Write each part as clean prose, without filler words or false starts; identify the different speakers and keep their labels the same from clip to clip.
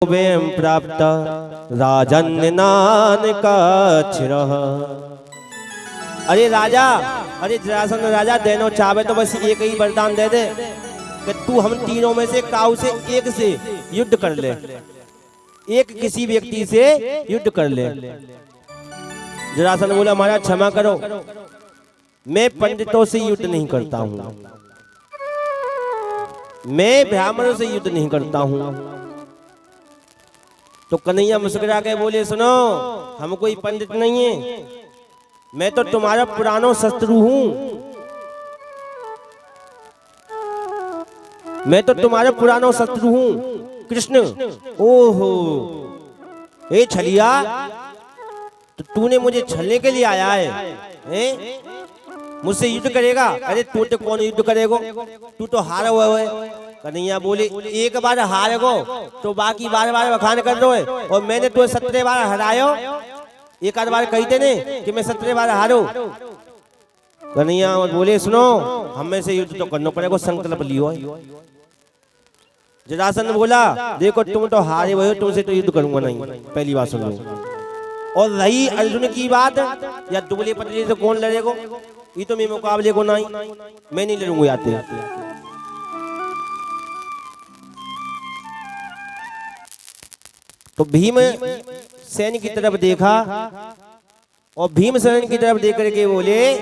Speaker 1: वें प्राप्त राजन्नानकाच्छिरः। अरे राजा, अरे जरासंध राजा, देनो चाहे तो बस एक ही वरदान दे दे कि तू हम तीनों में से काऊ से एक से युद्ध कर ले, एक किसी व्यक्ति से युद्ध कर ले। जरासंध बोला महाराज क्षमा करो, मैं पंडितों से युद्ध नहीं करता हूं, मैं ब्राह्मणों से युद्ध नहीं करता हूं। तो कन्हैया मुस्कुरा के बोले सुनो, हम कोई पंडित नहीं है, मैं तो तुम्हारा पुरानो शत्रु हूं, मैं तो तुम्हारा पुरानो शत्रु हूं कृष्ण। ओहो ए छलिया, तो तूने मुझे छलने के लिए आया है? मुझसे युद्ध करेगा? अरे तू तो कौन युद्ध करेगा, तू तो हारा हुआ है। कन्हैया बोले एक बार हारे गो तो बाकी बार बार बखान कर दो है, और मैंने तो 17 बार हरायो, एक आध बार कहते ने कि मैं 17 बार हारो। कन्हैया बोले सुनो, हमें से युद्ध तो करना पड़ेगा, संकल्प लियो। जरासंध बोला देखो तुम तो हारे हुए हो, तुमसे तो युद्ध करूंगा नहीं, पहली बात सुन लो। और रही अर्जुन की बात, या दुबले पतले से कौन लड़ेगा, ये तो मैं मुकाबले को नहीं, मैं नहीं लड़ूंगा आते। तो भीम सैन की तरफ देखा और भीम सैन की तरफ देख करके बोले,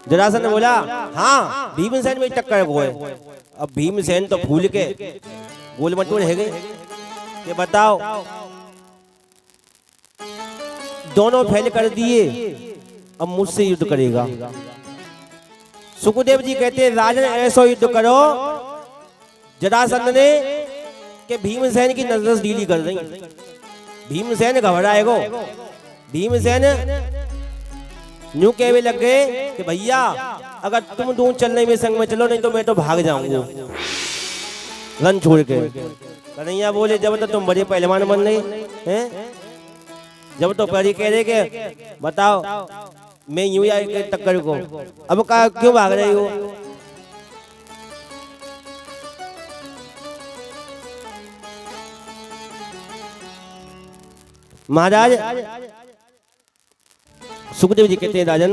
Speaker 1: जरासंध ने बोला हाँ भीमसेन में टक्कर वो है। अब भीमसेन तो फूल के गोल मटोल है गए कि बताओ, दोनों फैल कर दिए, अब मुझसे युद्ध करेगा। सुखदेव जी कहते राजन ऐसा युद्ध करो, जरासंध ने कि भीमसेन की नजर ढीली कर रही, भीमसेन घबराएगो। भीमसेन न्यू कहने लग गए कि भैया अगर तुम दोनों चलने में संग में चलो, नहीं तो मैं तो भाग जाऊंगा रन छोड़ के। कन्हैया बोले जब तक तुम बड़े पहलवान बन रहे हैं, जब तो पहले कह रहे के बताओ मैं यूं या टक्कर को, अब का क्यों भाग रही हो? महाराज सुखदेव जी कहते हैं राजन,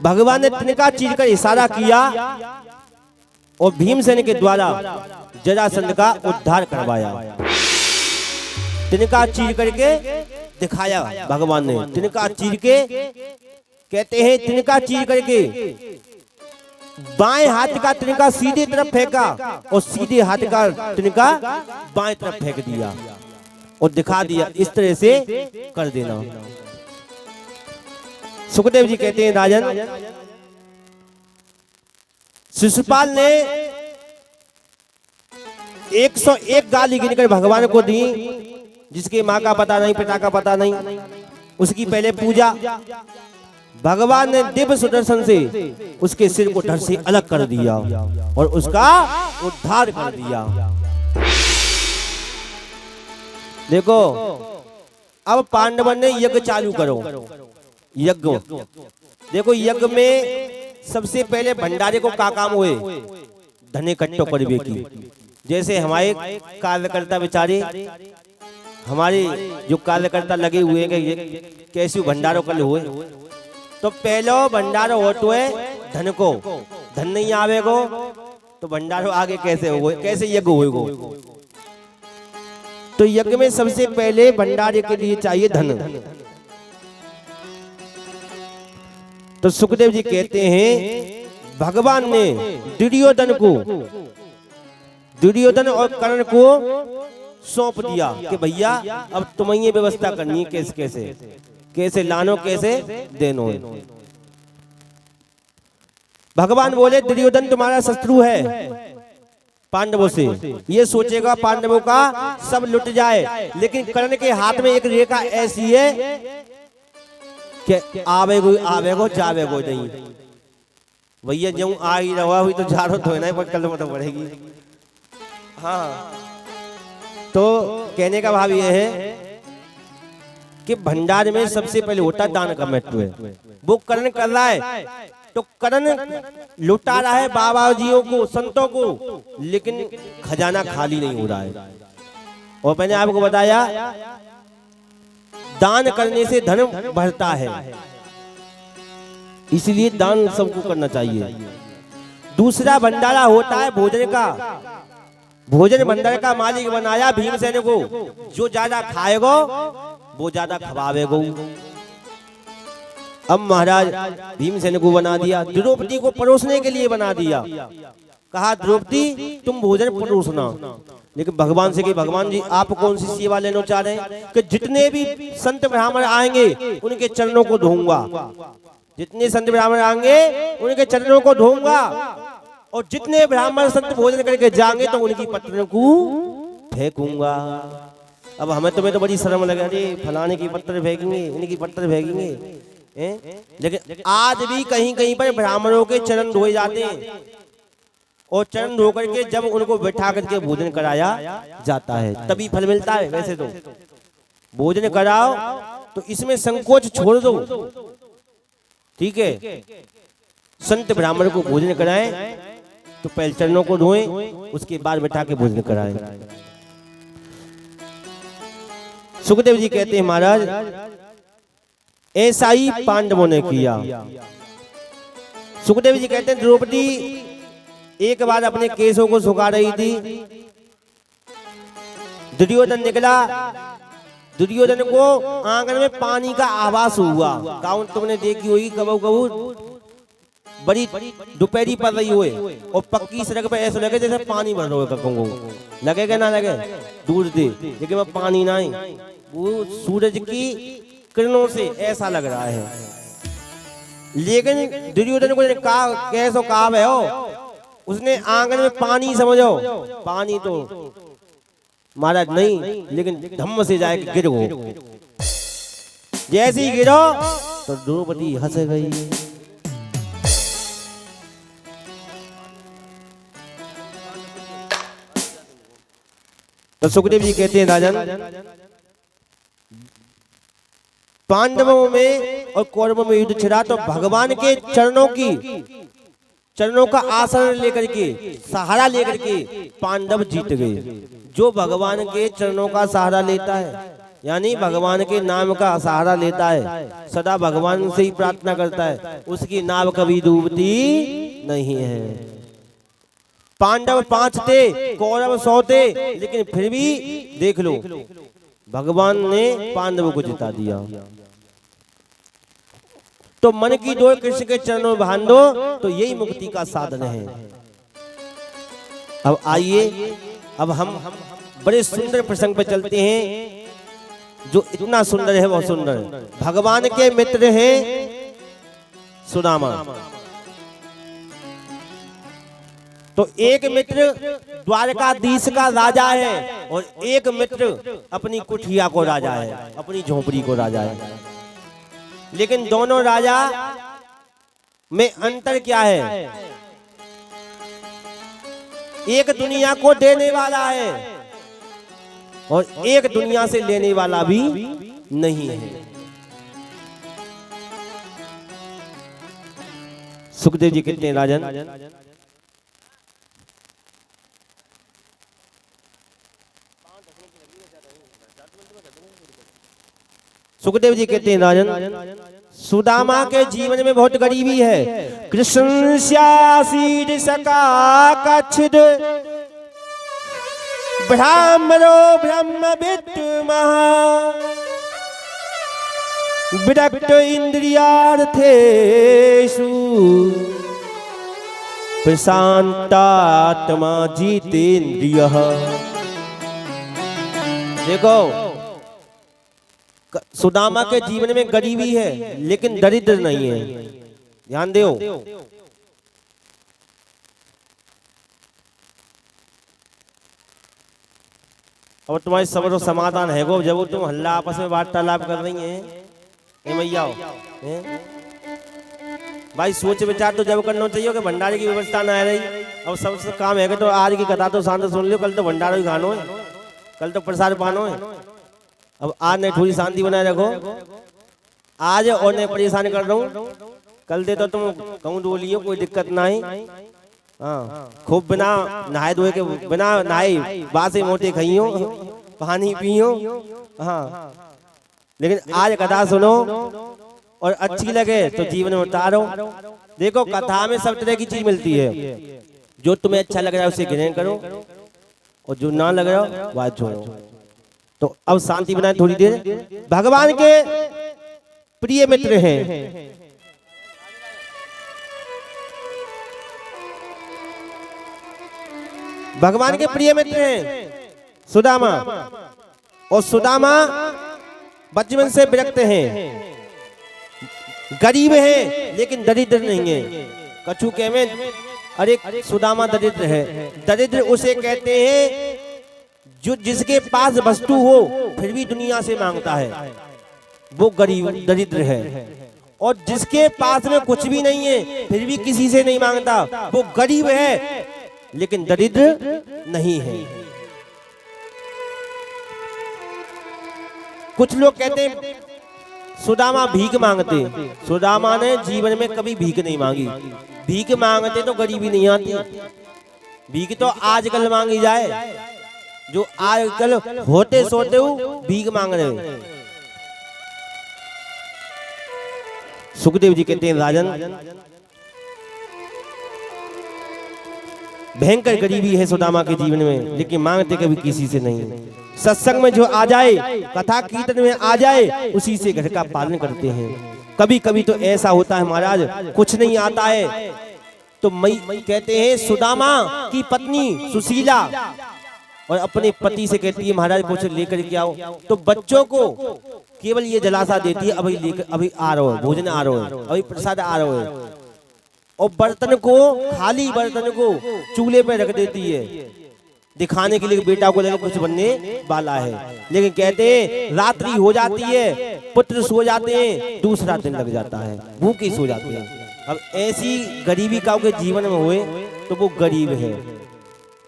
Speaker 1: भगवान ने तिनका चीर कर इशारा किया और भीमसेन के द्वारा जरासंध का उद्धार करवाया। तिनका चीर करके दिखाया भगवान ने, तिनका चीर के कहते हैं, तिनका चीर करके बाएं हाथ का तिनका सीधे तरफ फेंका और सीधे हाथ का तिनका बाएं तरफ फेंक दिया और दिखा दिया इस तरह से कर देना। सुखदेव जी कहते हैं राजन, शिशुपाल ने 101 गाली गिनकर भगवान को दी, जिसके माँ का पता नहीं, पिता का पता नहीं, उसकी पहले पूजा। भगवान ने दिव्य सुदर्शन से उसके सिर को धड़ से अलग कर दिया और उसका उद्धार कर दिया। देखो अब पांडवन ने यज्ञ चालू करो, यज्ञ देखो, यज्ञ में सबसे पहले भंडारे को का काम हुए, धन इकट्ठो करवे की। जैसे हमारे कार्यकर्ता बेचारे, हमारे जो कार्यकर्ता लगे हुए हैं कैसे भंडारों कर हुए, तो पहलो भंडारो होतो है धन को, धन नहीं आवेगो तो भंडारो आगे कैसे होगा, कैसे यज्ञ होएगो। तो यज्ञ में सबसे पहले भंडारे के लिए चाहिए धन। तो सुखदेव जी कहते हैं भगवान ने दुर्योधन और कर्ण को सौंप दिया कि भैया अब तुम्हें ये व्यवस्था करनी है, कैसे कैसे कैसे लानो, कैसे देनो। भगवान बोले दुर्योधन तुम्हारा शत्रु है पांडवों से, ये सोचेगा पांडवों का सब लुट जाए, लेकिन कर्ण के हाथ में एक रेखा ऐसी है कि आवेगो जावेगो नहीं। भैया जो आ ही रहा हुई तो जा रहा धोना ही पर कल तो बढ़ेगी। हाँ, तो कहने का भाव यह है कि भंडार में सबसे पहले होता दान का महत्व है। वो कर्ण कर रहा है तो करण लुटा रहा है बाबा जियों को, संतों को, लेकिन खजाना खाली नहीं हो रहा है। और मैंने आपको बताया दान करने से धन बढ़ता है, इसलिए दान सबको करना चाहिए। दूसरा भंडारा होता है भोजन का। भोजन भंडार का मालिक बनाया भीमसेन को। जो ज्यादा खाएगा वो ज्यादा खवावेगा। अब महाराज भीमसेन को बना दिया, द्रौपदी को परोसने के लिए बना दिया। कहा द्रौपदी तुम भोजन परोसना। लेकिन भगवान से कि भगवान जी आप कौन सी सेवा लेना चाह रहे हैं? कि जितने भी संत ब्राह्मण आएंगे उनके चरणों को धोऊंगा। जितने संत ब्राह्मण आएंगे उनके चरणों को धोऊंगा, और जितने ब्राह्मण संत भोजन करके जाएंगे तो उनकी पत्रों को फेंकूंगा। अब हमें तुम्हें तो बड़ी शर्म लगे, अरे फलाने की पत्थर फेंकेंगे, इनकी पत्थर फेंकेंगे। लेकिन आज भी कहीं कहीं पर ब्राह्मणों के चरण धोए जाते हैं, और चरण धो करके जब उनको बैठा करके भोजन कराया जाता है तभी फल मिलता है। वैसे तो भोजन कराओ तो इसमें संकोच छोड़ दो, ठीक है। संत ब्राह्मण को भोजन कराएं तो पहले चरणों को धोएं, उसके बाद बैठा के भोजन कराएं। सुखदेव जी कहते हैं महाराज ऐसा ही पांडवों ने किया। सुखदेव जी कहते हैं द्रौपदी एक बार अपने केसों को सुखा रही थी। दुर्योधन निकला, दुर्योधन को आंगन में पानी का आवाज हुआ। गाँव तुमने देखी होगी कबू कबू, बड़ी दोपहरी पड़ रही हुए और पक्की सड़क पे ऐसा लगे जैसे पानी भर रहा है। लगेगा ना लगे दूर से, लेकिन वह पानी ना है, वो सूरज की किरणों से ऐसा लग रहा है। लेकिन दुर्योधन को कहा कैसो काम है हो, उसने आंगन में पानी समझो, पानी तो महाराज नहीं, लेकिन धम्म से जाए गिर गो। जैसे ही गिरो तो द्रौपदी हंस गई। तो सुखदेव जी कहते हैं राजन पांडवों में और कौरवों में युद्ध छिड़ा तो भगवान के चरणों का आसन लेकर के, सहारा लेकर के पांडव जीत गए। जो भगवान के चरणों का सहारा लेता है, यानी भगवान के नाम का सहारा लेता है, सदा भगवान से ही प्रार्थना करता है, उसकी नाव कभी डूबती नहीं है। पांडव 5 थे, कौरव 100 थे, लेकिन फिर भी देख लो भगवान ने पांडवों को जिता दिया। तो मन की डोर कृष्ण के चरणों में बांध दो तो यही मुक्ति का साधन है। अब आइए, अब हम बड़े सुंदर प्रसंग पर चलते हैं, जो इतना सुंदर है बहुत सुंदर है। भगवान के मित्र हैं सुदामा। तो एक मित्र द्वारकाधीश का राजा है और एक मित्र अपनी कुटिया को राजा है, अपनी झोपड़ी को राजा है। लेकिन दोनों राजा में अंतर क्या है? एक दुनिया को देने वाला है और एक दुनिया से लेने वाला भी नहीं है। सुखदेव जी कहते हैं राजन सुखदेव जी कहते हैं राजन सुदामा के जीवन में बहुत गरीबी है। कृष्ण श्यासीड सका कच्छिद ब्राह्मणो ब्रह्म विद्मः विरक्त इंद्रियार्थेषु प्रशांतात्मा जितेन्द्रियः। देखो सुदामा के जीवन में गरीबी है लेकिन दरिद्र नहीं है, ध्यान दो। और तुम्हारी समझो समाधान है गो, जब तुम हल्ला आपस में वार्तालाप कर रही हैं मैया भाई सोच विचार तो जब करना चाहिए कि भंडारे की व्यवस्था ना रही। अब सबसे काम है कि तो आज की कथा तो शांत सुन लो, कल तो भंडारा ही खानो है, कल तो प्रसाद पानो है। अब आज नहीं थोड़ी शांति बनाए रखो, आज और नहीं परेशान कर रहा हूँ कल दे तो तुम कहूँ डोलियो, कोई दिक्कत नहीं। हाँ, खूब बिना नहाए धोए के, बिना नहाए बासे मोटे खाइयो, पानी पियो। हाँ, लेकिन आज कथा सुनो और अच्छी लगे तो जीवन में उतारो। देखो कथा में सब तरह की चीज मिलती है, जो तुम्हें अच्छा लग रहा है उसे ग्रहण करो और जो ना लग रहा हो बात छोड़ो। तो अब शांति बनाए थोड़ी देर। भगवान के प्रिय मित्र हैं, भगवान के प्रिय मित्र हैं सुदामा, और सुदामा बचपन से विरक्त हैं, गरीब हैं लेकिन दरिद्र नहीं है। कछु के में अरे सुदामा दरिद्र है। दरिद्र उसे कहते हैं जो जिसके पास वस्तु हो फिर भी दुनिया से मांगता है, वो गरीब दरिद्र है। और जिसके पास में कुछ भी नहीं है फिर भी किसी से नहीं मांगता, वो गरीब है लेकिन दरिद्र नहीं है। कुछ लोग कहते हैं सुदामा भीख मांगते। सुदामा ने जीवन में कभी भीख नहीं मांगी। भीख मांगते तो गरीबी नहीं आती। भीख तो आजकल मांगी जाए, जो आजकल होते सोते हो भीख मांग रहे। सुखदेव जी कहते हैं राजन, भयंकर गरीबी है सुदामा के जीवन में, लेकिन मांगते कभी किसी से नहीं। सत्संग में जो आ जाए, कथा कीर्तन में आ जाए, उसी से घर का पालन करते हैं। कभी कभी तो ऐसा होता है महाराज कुछ नहीं आता है तो मई कहते हैं सुदामा की पत्नी सुशीला और अपने पति से कहती है महाराज कुछ लेकर के आओ। तो बच्चों को केवल ये जलासा देती है, अभी लेकर, अभी आ रहा है, भोजन आ रहा है, अभी प्रसाद आ रहा है। और बर्तन को, खाली बर्तन को चूल्हे पे रख देती है, दिखाने के लिए बेटा को लगे कुछ बनने वाला है। लेकिन कहते हैं रात्रि हो जाती है, पुत्र सो जाते हैं, दूसरा दिन लग जाता है, भूखे सो जाते हैं। अब ऐसी गरीबी का जीवन में हुए तो वो गरीब है।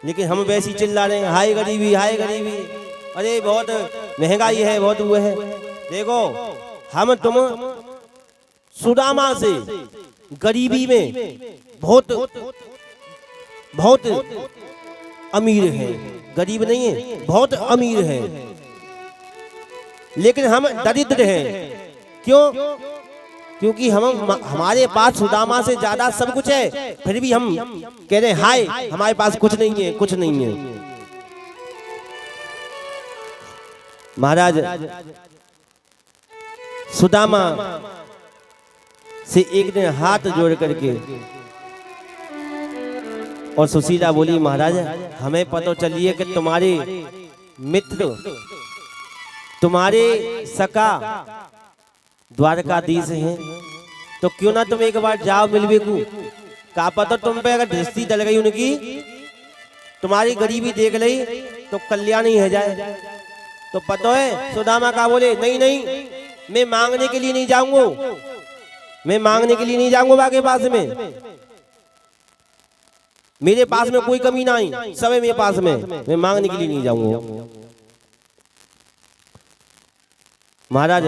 Speaker 1: लेकिन हम वैसी चिल्ला रहे हैं हाय गरीबी, हाय गरीबी, अरे बहुत महंगाई है, बहुत वो है। देखो हम तुम सुदामा से गरीबी में बहुत बहुत अमीर है, गरीब नहीं है, बहुत अमीर है। लेकिन हम दरिद्र हैं। क्यों? क्योंकि हमारे पास सुदामा से ज्यादा सब कुछ है, फिर भी हम कह रहे हैं हाय हमारे पास कुछ नहीं है, कुछ नहीं है। महाराज सुदामा से एक दिन हाथ जोड़ करके और सुशीला बोली महाराज हमें पता चलिए कि तुम्हारे मित्र, तुम्हारे सका द्वारकाधीश हैं, तो क्यों ना तुम एक बार जाओ मिलवे को। का पता तुम पे अगर दृष्टि डल गई उनकी, तुम्हारी गरीबी देख ली तो कल्याण ही है जाए। तो पता है सुदामा का बोले नहीं नहीं, मैं मांगने के लिए नहीं जाऊंगा, मैं मांगने के लिए नहीं जाऊंगा बाके पास में, मेरे पास में कोई कमी नहीं, सब है मेरे पास में, मैं मांगने के लिए नहीं जाऊंगा। महाराज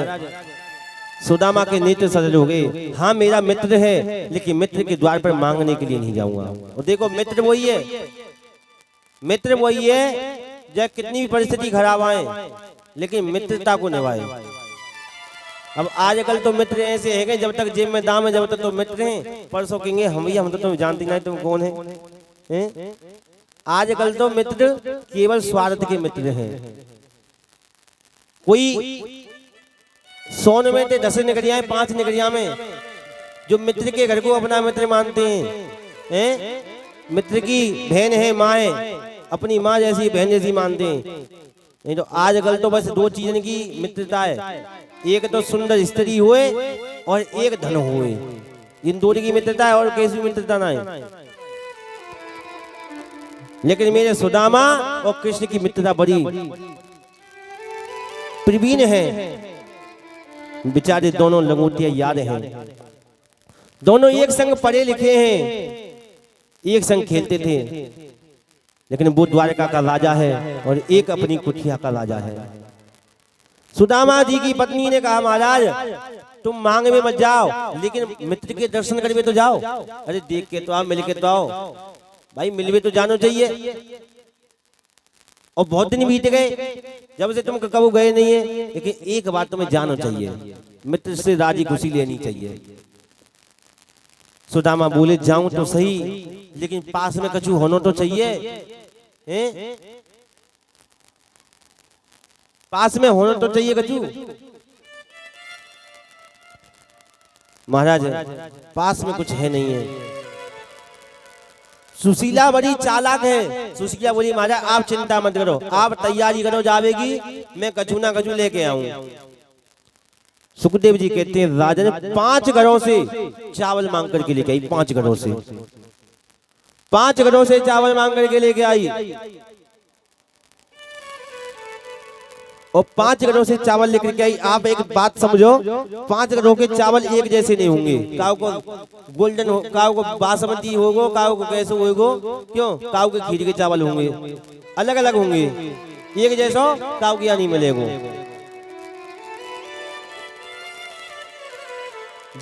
Speaker 1: सुदामा के नेत्र सजल हो गए। हाँ मेरा मित्र है, लेकिन मित्र के द्वार पर मांगने के लिए नहीं जाऊंगा। और देखो मित्र वही है, मित्र वही है जब कितनी भी परिस्थिति खराब आए लेकिन मित्रता को निभाए। अब आजकल तो मित्र ऐसे हैं जब तक जेब में दाम है जब तक तो मित्र हैं, परसों कहेंगे हम तो तुम जानती नहीं तुम कौन है। आजकल तो मित्र केवल स्वार्थ के मित्र हैं। कोई 100 में 10 निकलिया 5 निकलिया में जो मित्र के घर को अपना मित्र मानते हैं, मित्र की बहन है माँ है, अपनी माँ जैसी बहन जैसी मानते हैं। नहीं तो आजकल तो बस 2 चीजों की मित्रता है, एक तो सुंदर स्त्री हुए और एक धन हुए, इन दोनों की मित्रता है और कैसी मित्रता ना है। लेकिन मेरे सुदामा और कृष्ण की मित्रता बड़ी प्रवीण है। बेचारे दोनों लंगोटिया याद हैं, दोनों एक संग पढ़े लिखे हैं, एक संग खेलते थे। लेकिन वो द्वारका का राजा है और एक अपनी कुटिया का राजा है। सुदामा जी की पत्नी ने कहा महाराज तुम मांगे में मत जाओ, लेकिन मित्र के दर्शन करवे तो जाओ। अरे देख के तो आओ, मिल के तो आओ भाई, मिलवे तो जानो चाहिए। और बहुत दिन बीत गए जब से तुम कबू गए नहीं है, लेकिन एक बात तुम्हें जानो चाहिए, मित्र से राजी खुशी लेनी चाहिए। सुदामा बोले जाऊं तो सही, लेकिन पास में कछु होना तो चाहिए, हैं? पास में होना तो चाहिए कछु। महाराज पास में कुछ है नहीं है। सुशीला बड़ी चालाक है। सुशीला बोली महाराज आप चिंता मत करो, आप तैयारी करो जावेगी, मैं कछु ना कछु लेके आऊं। सुखदेव जी कहते हैं राजा ने 5 घरों से चावल मांग करके लेके आई। 5 घरों से, 5 घरों से चावल मांग करके लेके आई। और 5 घरों से चावल लेकर के आई। आप एक बात समझो, 5 घरों के चावल एक जैसे नहीं होंगे। काऊ को गोल्डन हो, काऊ को बासमती होगो, काऊ को कैसे होगो, क्यों? काऊ के खीर के चावल होंगे, अलग अलग होंगे। एक जैसा काऊ किया नहीं मिलेगा।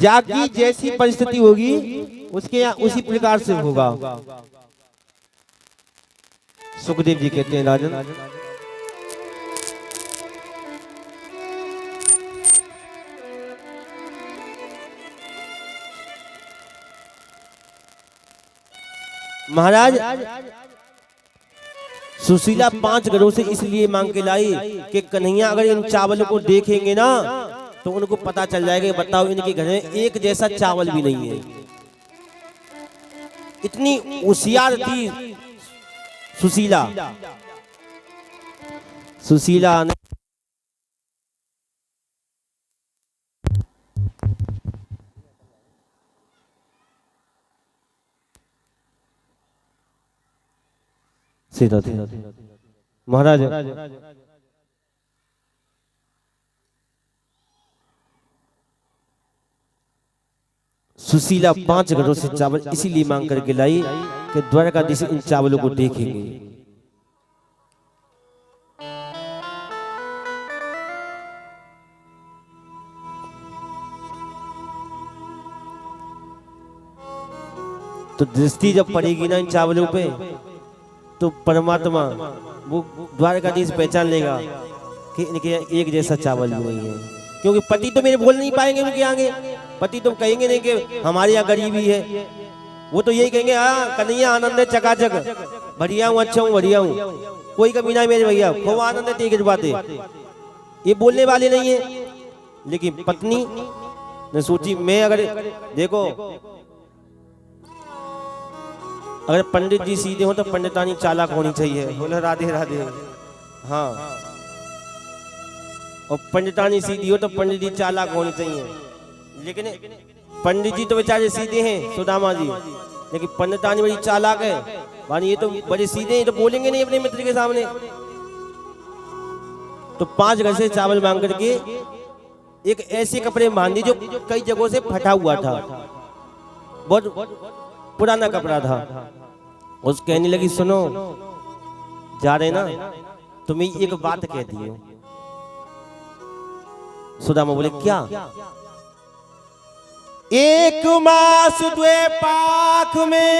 Speaker 1: जागी जैसी परिस्थिति होगी उसके यहाँ उसी प्रकार से होगा। सुखदेव जी कहते हैं राजन, महाराज सुशीला 5 घरों से इसलिए मांग के लाई कि कन्हैया अगर इन चावल को देखेंगे ना तो उनको पता चल जाएगा, बताओ इनके घर में एक जैसा चावल भी नहीं है। इतनी होशियार थी सुशीला। सुशीला ने सीधा महाराज सुशीला 5 घरों से चावल इसीलिए मांग करके लाई कि द्वारकाधीश इन चावलों को देखेंगे। तो दृष्टि जब पड़ेगी ना इन चावलों पे, तो परमात्मा वो द्वारकाधीश पहचान लेगा कि इनके एक जैसा चावल भी नहीं है। क्योंकि पति तो मेरे बोल नहीं पाएंगे उनके आगे, पति तो कहेंगे नहीं कि हमारे यहाँ गरीबी है। वो तो यही कहेंगे हाँ कन्हैया आनंद है, चकाचक, बढ़िया हूँ, अच्छा हूँ, बढ़िया हूँ, कोई कमी ना मेरे भैया, खूब आनंद है, ठीक बातें। ये बोलने वाले नहीं है। लेकिन पत्नी ने सोची, मैं अगर देखो अगर पंडित जी सीधे हो तो पंडितानी चालाक होनी चाहिए। बोले राधे राधे। हाँ, और पंडितानी सीधी हो तो पंडित जी चालाक होनी चाहिए। लेकिन पंडित जी तो बेचारे सीधे हैं सुदामा जी, लेकिन पंडितानी बड़ी चालाक है। मानी ये तो बड़े सीधे हैं, तो बोलेंगे नहीं अपने मित्र के सामने। तो 5 घर से चावल मांग करके एक ऐसे कपड़े बांध दी जो कई जगहों से फटा हुआ था, बहुत पुराना कपड़ा था। उस कहने लगी सुनो जा रहे ना, तुम्हें एक बात कह दी। सुदामा बोले क्या? 1 मास 2 पाख में,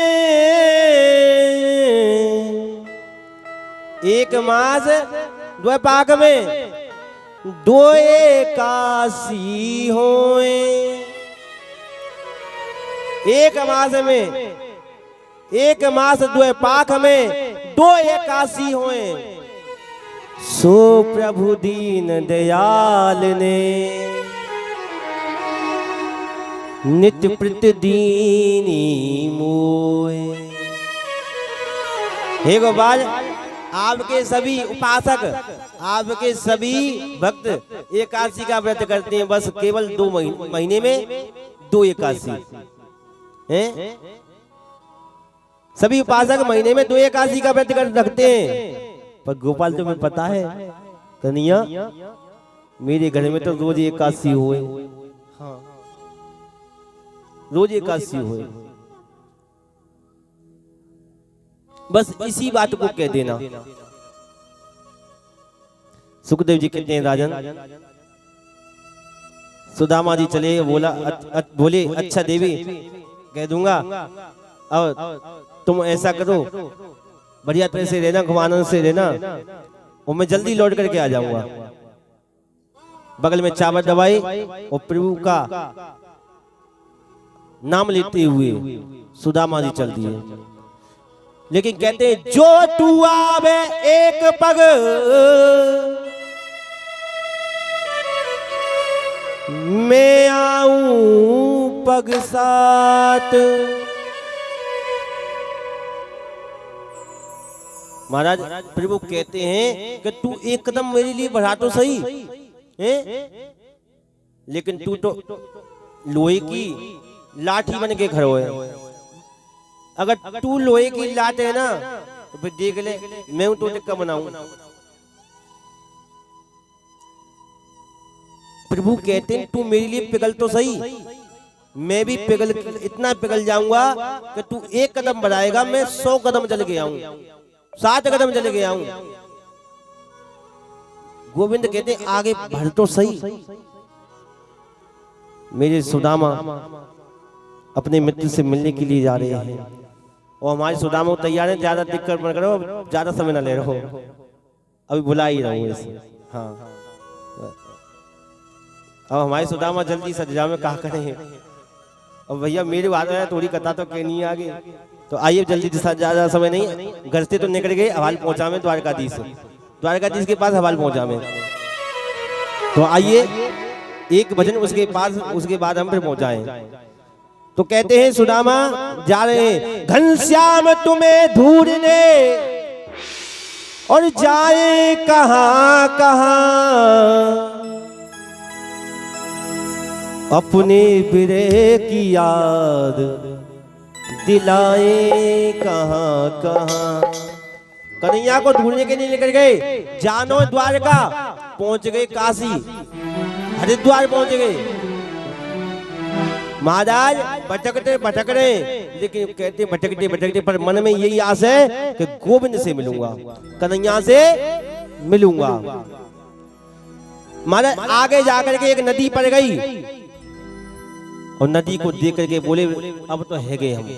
Speaker 1: 1 मास 2 पाख में 2 एकादशी होए। 1 मास में, 1 मास 2 पाख में 2 एकादशी होए। सो प्रभु दीन दयाल ने नित्य प्रतिदीनी मोए। हे गोपाल, आपके सभी उपासक, आपके सभी भक्त एकादशी का व्रत करते हैं, बस केवल 2 महीने में 2 एकादशी हैं। सभी उपासक महीने में 2 एकादशी का व्रत रखते हैं। पर गोपाल तुम्हें पता है कन्हैया, मेरे घर में तो रोज एकादशी हुए। हाँ, रोज एकादशी हुए। बस इसी बात को कह देना। सुखदेव जी कहते हैं राजन, सुदामा जी चले, बोले अच्छा देवी कह दूंगा, अब तुम ऐसा करो बढ़िया तरह से रहना, खूब आनंद से रहना और मैं जल्दी लौट करके आ जाऊंगा। बगल में चावल दवाई और प्रभु का नाम लेते हुए सुदामा जी चल दिए। लेकिन कहते हैं जो तू आवे एक पग मैं आऊं पग साथ। महाराज प्रभु कहते हैं कि तू एक कदम मेरे लिए बढ़ा तो सही है, लेकिन तू तो लोहे की लाठी बन के खड़ो है। अगर तू लोहे की लाट है ना तो फिर देख ले मैं तो टिक्का बनाऊं। प्रभु कहते हैं तू मेरे लिए पिघल तो सही, मैं भी पिघल, इतना पिघल जाऊंगा कि तू एक कदम बढ़ाएगा मैं 100 कदम चल के आऊं, 7 कदम चले गया हूं। गोविंद कहते आगे बढ़ तो सही। मेरे सुदामा अपने मित्र से मिलने के लिए जा रहे हैं और हमारे सुदामा तैयार है, ज्यादा दिक्कत मत करो, ज्यादा समय ना ले रहो, अभी बुला ही रहा हूं इसे। हाँ अब हमारे सुदामा जल्दी सजा में कहा करें। अब भैया मेरी बात है, थोड़ी कथा तो कहनी है आगे, तो आइए जल्दी, ज्यादा समय नहीं, घर से तो निकल गए, हवाल पहुंचा में द्वारकाधीश के पास हवाल पहुंचा में। तो आइए एक भजन उसके बाद हम फिर पहुंचाएं। तो कहते हैं सुदामा जा रहे हैं, घनश्याम तुम्हें ढूंढने और जाए कहां कहां, अपने बिरह की याद दिलाए कहां कहां। कन्हैया को ढूंढने के लिए निकल गए, जानो द्वारका, पहुंच गए काशी, हरिद्वार पहुंच गए। महाराज भटक रहे, लेकिन कहते भटकते पर मन में यही आस है कि गोविंद से मिलूंगा, कन्हैया से मिलूंगा। महाराज आगे जाकर के एक नदी पड़ गई और नदी को देख करके बोले अब तो है गए हम,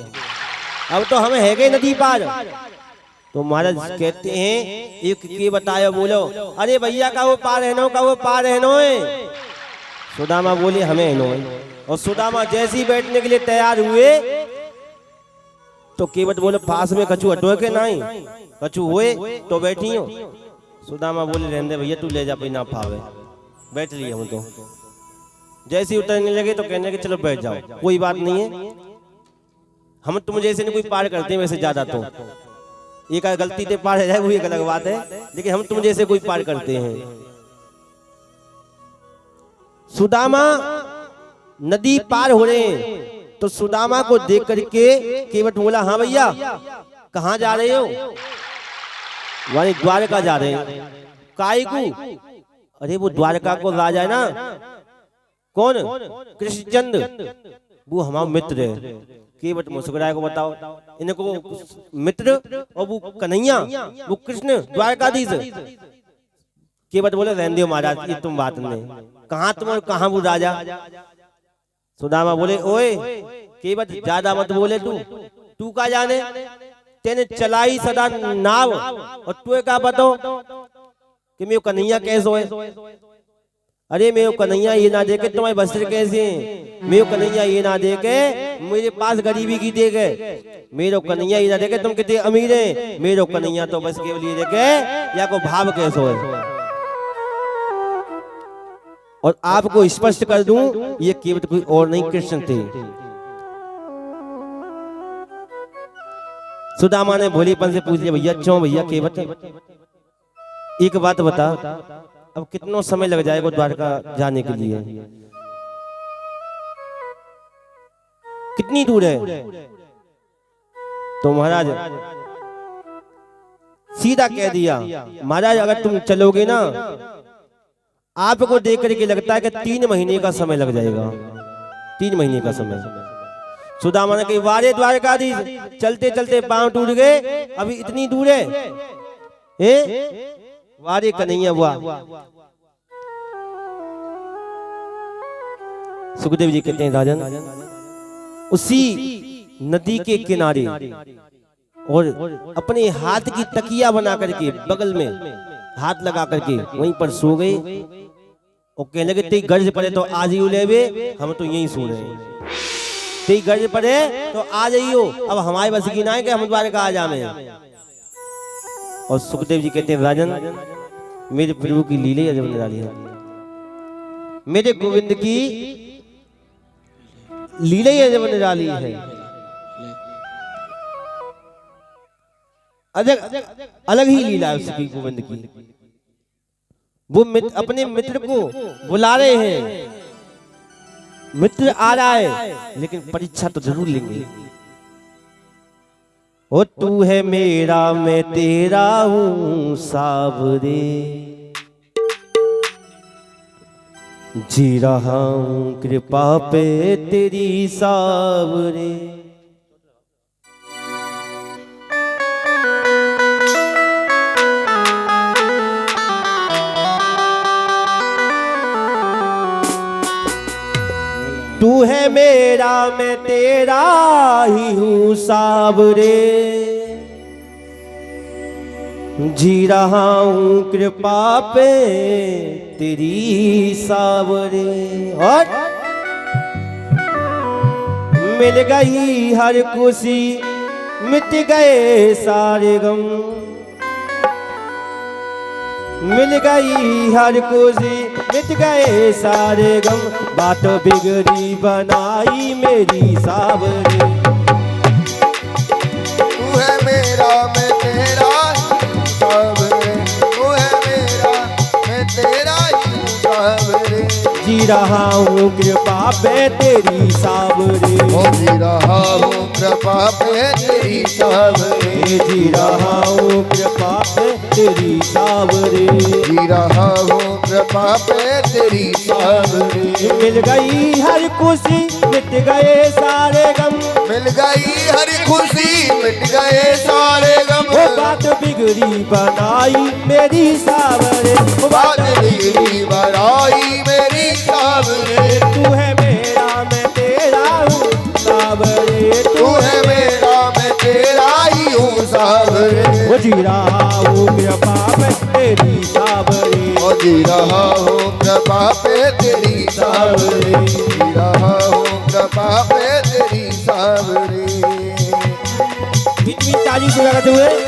Speaker 1: अब तो हम है गए नदी पार। तो महाराज कहते हैं एक के बताया, बोलो अरे भैया का वो पार है नो, का वो पार है नो है। सुदामा बोले हमें है नो। और सुदामा जैसे ही बैठने के लिए तैयार हुए तो केवट बोले पास में कछु हटो के नहीं, कछु हुए तो बैठी हो। सुदामा बोले रहने भैया तू ले जा, भाई ना पावे, बैठ लिए हम। तो जैसे ही उतरने लगे तो कहने लगे चलो बैठ जाओ, कोई बात नहीं है, हम तुम जैसे नहीं कोई पार करते हैं वैसे ज्यादा तो एक गलती से पार हो जाए वो एक अलग बात है, लेकिन हम तुम जैसे कोई पार करते हैं। सुदामा नदी पार हो रहे हैं तो सुदामा को देख करके केवट बोला हाँ भैया कहाँ जा रहे हो? वाले द्वारका जा रहे हैं। काई को? अरे वो द्वारका को राजा है ना, कौन? कृष्णचंद्र, वो हमारा मित्र है। केवट मुस्कुराए को बताओ, इनको मित्र और वो कन्हैया, वो कृष्ण द्वारकाधीश। केवट बोले रहने दो महाराज, ये तुम बात नहीं, कहाँ तुम और कहाँ वो राजा? सुदामा बोले ओए केवट ज्यादा मत बोले, तू का जाने, तेने चलाई सदा नाव और तू क्या बताओ कि मैं कन्हैया कैसे है? अरे मैं कन्हैया ये ना देखे तुम्हारे वस्त्र कैसे हैं, मैं कन्हैया ये ना देखे मेरे पास गरीबी की देखे, मेरे कन्हैया ये ना देखे तुम कितने अमीर हैं, मेरे कन्हैया तो बस केवल ये देखे या को भाव कैसे है। और आपको स्पष्ट कर दूं ये केवट कोई और नहीं कृष्ण थे। सुदामा ने भोलेपन से पूछ लिया भैया क्यों भैया केवट, एक बात बता अब कितना समय लग जाएगा द्वारका जाने के लिए, कितनी दूर है? तो महाराज सीधा कह दिया महाराज अगर तुम चलोगे ना आपको देख करके लगता है कि 3 महीने का समय लग जाएगा, 3 महीने का समय। सुदामा ने कही वारे द्वारकाधीश, चलते चलते पांव टूट गए, अभी इतनी दूर है? वारे कन्हैया हुआ। सुखदेव जी कहते हैं राजन, उसी नदी के किनारे और अपने हाथ की तकिया बना करके बगल में हाथ लगा करके वहीं पर सो गए और कहने लगे तेरी गर्ज पड़े तो आज ही उलेबे, हम तो यहीं सो रहे हैं। तेरी गर्ज पड़े तो आ जाइयो, अब हमारे बस की ना है कि हम द्वारका आ जामे। और सुखदेव जी कहते हैं राजन, मेरे प्रभु की लीले अजब निराली है, मेरे गोविंद की लीला ही अजब निराली है। अलग ही लीला है उसकी गोविंद की। वो अपने मित्र को बुला रहे हैं, मित्र आ रहा है लेकिन परीक्षा तो जरूर लेंगे। ओ तू है मेरा मैं तेरा हूं सावरे, जी रहा हूं कृपा पे तेरी सावरे। तू है मेरा मैं तेरा ही हूँ सावरे, जी रहा हूँ कृपा पे तेरी सावरे। और मिल गई हर खुशी मिट गए सारे गम, मिल गई हर खुशी मिट गए सारे गम, बात बिगड़ी बनाई मेरी सावरे।
Speaker 2: तू है मेरा मैं तेरा सावरे, तू है मेरा मैं तेरा सावरे,
Speaker 1: जी रहा हूँ कृपा पे तेरी सावरे,
Speaker 2: जी रहा हूँ कृपा पे तेरी सावरे,
Speaker 1: जी रहा हूँ कृपा पे तेरी सावरे,
Speaker 2: जी रहा हूँ कृपा पे तेरी सावरे।
Speaker 1: मिल गई हर खुशी मिट गए सारे गम,
Speaker 2: मिल गई हर खुशी मिट गए सारे गम,
Speaker 1: वो बात बिगड़ी बनाई मेरी सावरे, वो
Speaker 2: बात बिगड़ी बनाई मेरी सावरे।
Speaker 1: तू है मेरा मैं तेरा हूँ सावरे,
Speaker 2: तू है मेरा मैं तेरा ही हूँ सावरे,
Speaker 1: वो जी रहा हूँ कृपा पे तेरी सावरे,
Speaker 2: ओ जी रहा हूँ कृपा पे तेरी सावरे, जी रहा हूँ कृपा पे तेरी सावरे।
Speaker 1: बीच बीच ताली से लगाते हुए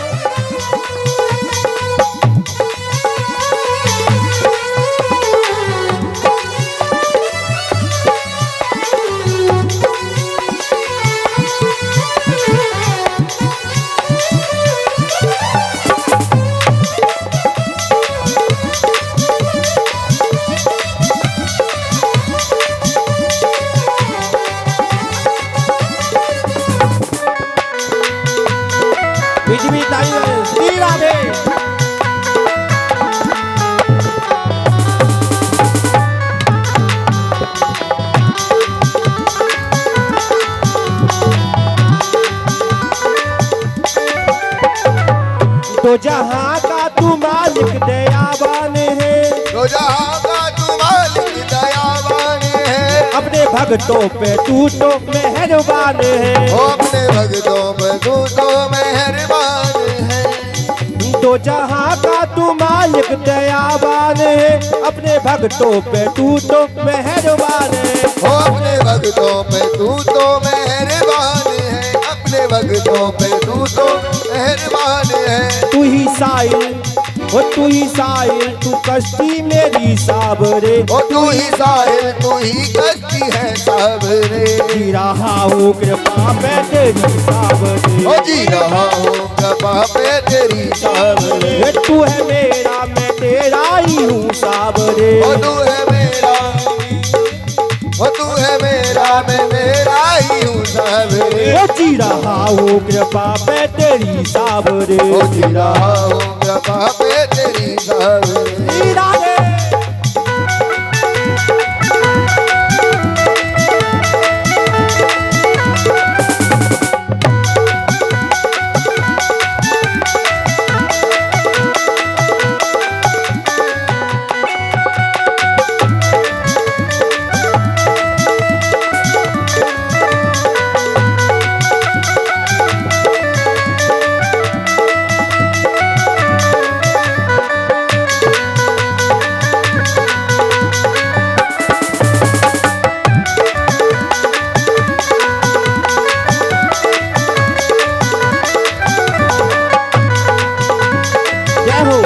Speaker 1: श्री राधे। तो जहाँ का तू मालिक दयावान है,
Speaker 2: तो जहाँ का तू मालिक दयावान है,
Speaker 1: अपने भक्तों पे तू तो मेहरबान है,
Speaker 2: ओ अपने भक्तों पे तू तो मेहरबान है।
Speaker 1: तो जहाँ का तू मालिक दयावान है, अपने भक्तों पे तू तो मेहरबान है,
Speaker 2: ओ अपने भक्तों पे तू तो मेहरबान है, अपने भक्तों पे तू तो मेहरबान है।
Speaker 1: तू ही साहिल ओ तू ही साहिल तू कश्ती मेरी सावरे,
Speaker 2: ओ तू ही साहिल तू ही कश्ती है सावरे,
Speaker 1: जी रहा हूँ कृपा पे तेरी सावरे,
Speaker 2: ओ जी रहा हूँ कृपा पे तेरी सावरे।
Speaker 1: तू है मेरा मैं तेरा ही हूँ सावरे,
Speaker 2: ओ तू है मेरा, ओ तू है मेरा मैं तेरा ही हूँ सावरे,
Speaker 1: ओ जी रहा हूँ कृपा पे तेरी सावरे,
Speaker 2: ओ जी रहा हूँ कृपा पे तेरी सावरे।
Speaker 1: श्री राधे। जय हो।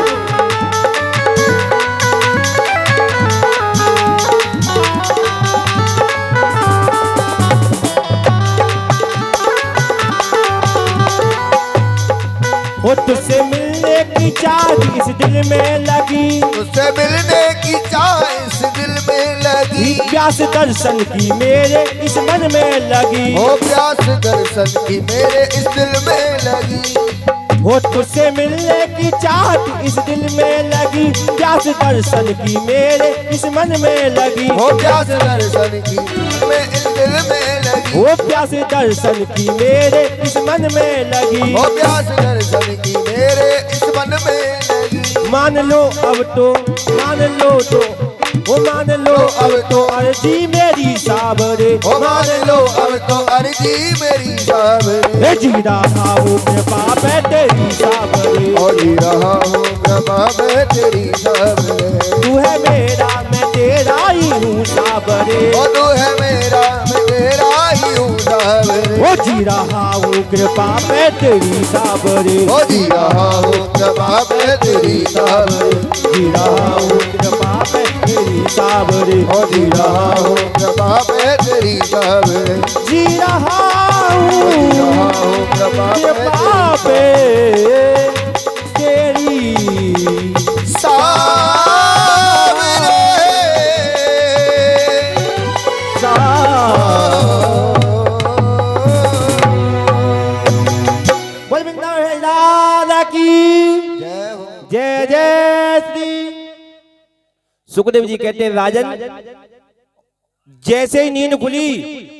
Speaker 1: वो तुझसे मिलने की चाह इस दिल में लगी,
Speaker 2: तुझसे मिलने की चाह इस दिल में लगी,
Speaker 1: प्यास दर्शन की मेरे इस मन में लगी,
Speaker 2: ओ प्यास दर्शन की मेरे इस दिल में लगी।
Speaker 1: वो तुझसे मिलने की चाहत इस दिल में लगी, प्यास दर्शन की मेरे इस मन में लगी,
Speaker 2: ओ प्यास दर्शन की मैं इस दिल में लगी,
Speaker 1: वो प्यास दर्शन की मेरे इस मन में लगी,
Speaker 2: ओ प्यास दर्शन की मेरे इस मन में लगी।
Speaker 1: मान लो अब तो, मान लो तो, वो मान लो अब तो अर्जी मेरी साबरे,
Speaker 2: ओ मान लो अब तो अर्जी मेरी साबरे,
Speaker 1: जी रहा हूँ कृपा पे तेरी साबरे,
Speaker 2: और जी रहा हूँ कृपा पे तेरी साबरे।
Speaker 1: तू है मेरा मैं तेरा ही हूँ साबरे,
Speaker 2: ओ तू है मेरा मैं तेरा ही हूँ साबरे,
Speaker 1: वो जी रहा हूँ कृपा पे तेरी साबरे,
Speaker 2: ओ जी रहा हूँ कृपा पे तेरी साबरे,
Speaker 1: जी रहा हूँ कृपा पे तेरी साबरे,
Speaker 2: ओ जी रहा हूँ कृपा पे तेरी साबरे,
Speaker 1: जी रहा
Speaker 2: ओ जी रहा
Speaker 1: हूँ
Speaker 2: हूँ कृपा
Speaker 1: कृपा
Speaker 2: पे
Speaker 1: पे तेरी
Speaker 2: साबरे।
Speaker 1: बोल वृंदावन दादा की
Speaker 2: जय हो।
Speaker 1: जय जय श्री। सुखदेव जी कहते हैं राजन, जैसे ही नींद खुली